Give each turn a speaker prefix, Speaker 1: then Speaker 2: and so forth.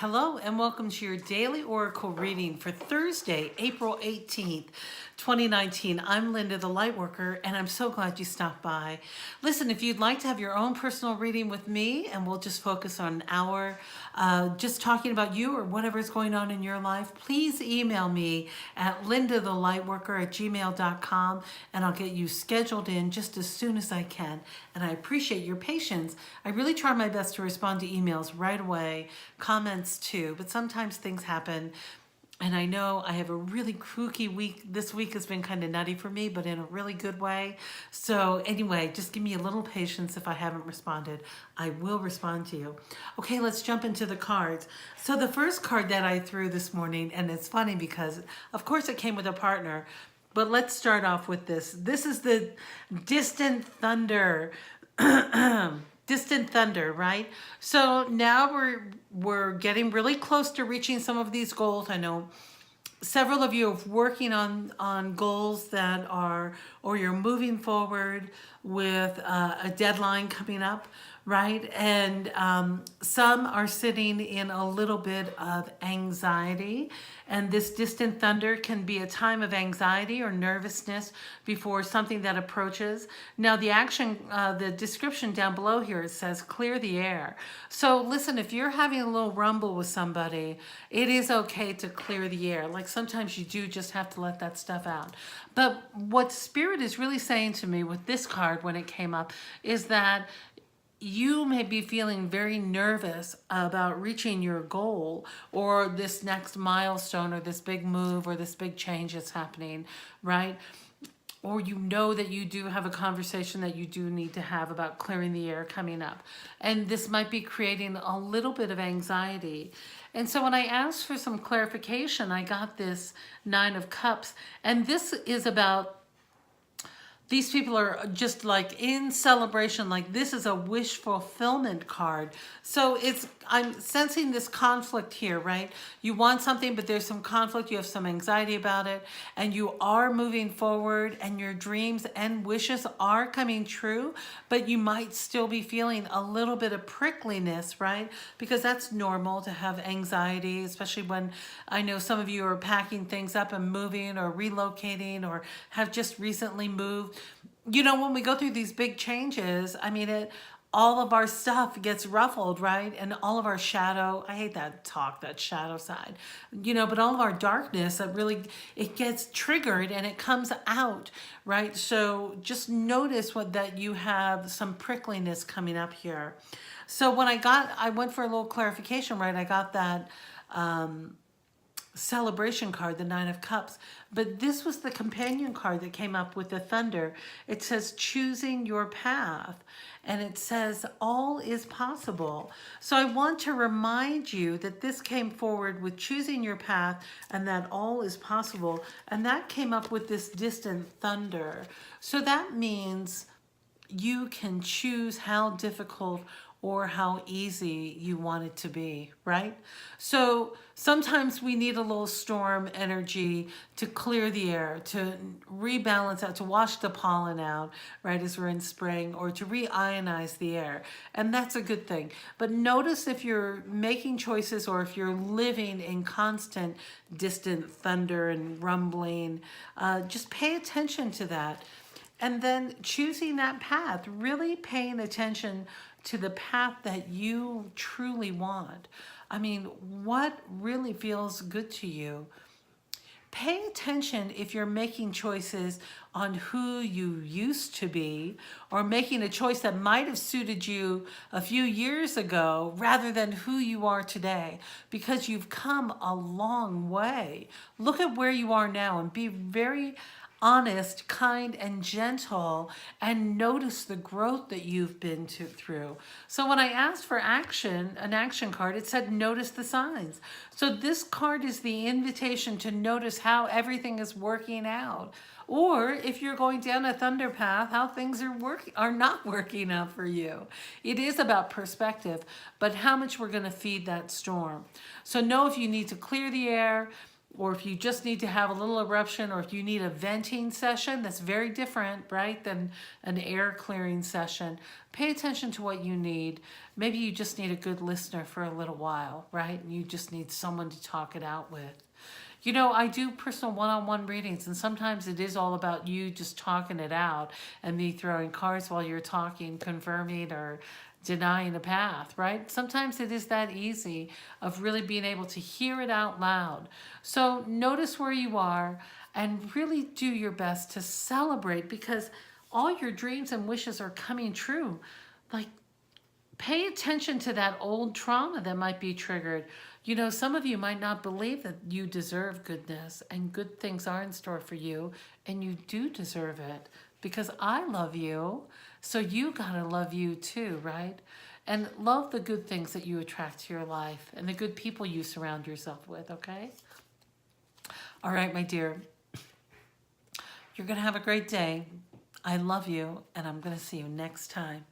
Speaker 1: Hello and welcome to your daily oracle reading for Thursday, April 18th, 2019. I'm Linda, the Lightworker, and I'm so glad you stopped by. Listen, if you'd like to have your own personal reading with me, and we'll just focus on an hour, just talking about you or whatever's going on in your life, please email me at lindathelightworker@gmail.com, and I'll get you scheduled in just as soon as I can. And I appreciate your patience. I really try my best to respond to emails right away, comments too, but sometimes things happen. And I know I have a really kooky week. This week has been kind of nutty for me, but in a really good way. So anyway, just give me a little patience if I haven't responded. I will respond to you. Okay, let's jump into the cards. So the first card that I threw this morning, and it's funny because of course it came with a partner, but let's start off with this. This is the distant thunder. Distant thunder, right? So now we're getting really close to reaching some of these goals. I know several of you are working on goals that are, or you're moving forward with a deadline coming up, right? And some are sitting in a little bit of anxiety, and this distant thunder can be a time of anxiety or nervousness before something that approaches. Now the action, the description down below here, it says clear the air. So listen, if you're having a little rumble with somebody, it is okay to clear the air. Like sometimes you do just have to let that stuff out. But what Spirit is really saying to me with this card when it came up is that you may be feeling very nervous about reaching your goal or this next milestone or this big move or this big change that's happening, right? Or you know that you do have a conversation that you do need to have about clearing the air coming up. And this might be creating a little bit of anxiety. And so when I asked for some clarification, I got this Nine of Cups. And this is about these people are just like in celebration, like this is a wish fulfillment card. So I'm sensing this conflict here, right? You want something, but there's some conflict. You have some anxiety about it, and you are moving forward, and your dreams and wishes are coming true, but you might still be feeling a little bit of prickliness, right? Because that's normal to have anxiety, especially when I know some of you are packing things up and moving or relocating or have just recently moved. You know, when we go through these big changes, I mean, all of our stuff gets ruffled, right? And all of our shadow, I hate that talk, that shadow side, you know, but all of our darkness, that really, it gets triggered and it comes out, right? So just notice that you have some prickliness coming up here. So when I went for a little clarification, right? I got that, celebration card, the Nine of Cups, but this was the companion card that came up with the thunder. It says choosing your path, and it says all is possible. So I want to remind you that this came forward with choosing your path and that all is possible, and that came up with this distant thunder. So that means you can choose how difficult or how easy you want it to be, right? So sometimes we need a little storm energy to clear the air, to rebalance out, to wash the pollen out, right, as we're in spring, or to reionize the air. And that's a good thing. But notice if you're making choices or if you're living in constant distant thunder and rumbling, just pay attention to that. And then choosing that path, really paying attention to the path that you truly want. I mean, what really feels good to you? Pay attention if you're making choices on who you used to be or making a choice that might have suited you a few years ago rather than who you are today, because you've come a long way. Look at where you are now and be very honest, kind, and gentle, and notice the growth that you've been through. So when I asked for action, an action card, it said notice the signs. So this card is the invitation to notice how everything is working out. Or if you're going down a thunder path, how things are not working out for you. It is about perspective, but how much we're going to feed that storm. So know if you need to clear the air, or if you just need to have a little eruption, or if you need a venting session, that's very different, right, than an air clearing session. Pay attention to what you need. Maybe you just need a good listener for a little while, right? And you just need someone to talk it out with. You know, I do personal one-on-one readings, and sometimes it is all about you just talking it out and me throwing cards while you're talking, confirming or denying a path, right? Sometimes it is that easy of really being able to hear it out loud. So notice where you are and really do your best to celebrate, because all your dreams and wishes are coming true. Like, pay attention to that old trauma that might be triggered. You know, some of you might not believe that you deserve goodness and good things are in store for you, and you do deserve it because I love you. So you gotta love you too, right? And love the good things that you attract to your life and the good people you surround yourself with, okay? All right, my dear. You're gonna have a great day. I love you, and I'm gonna see you next time.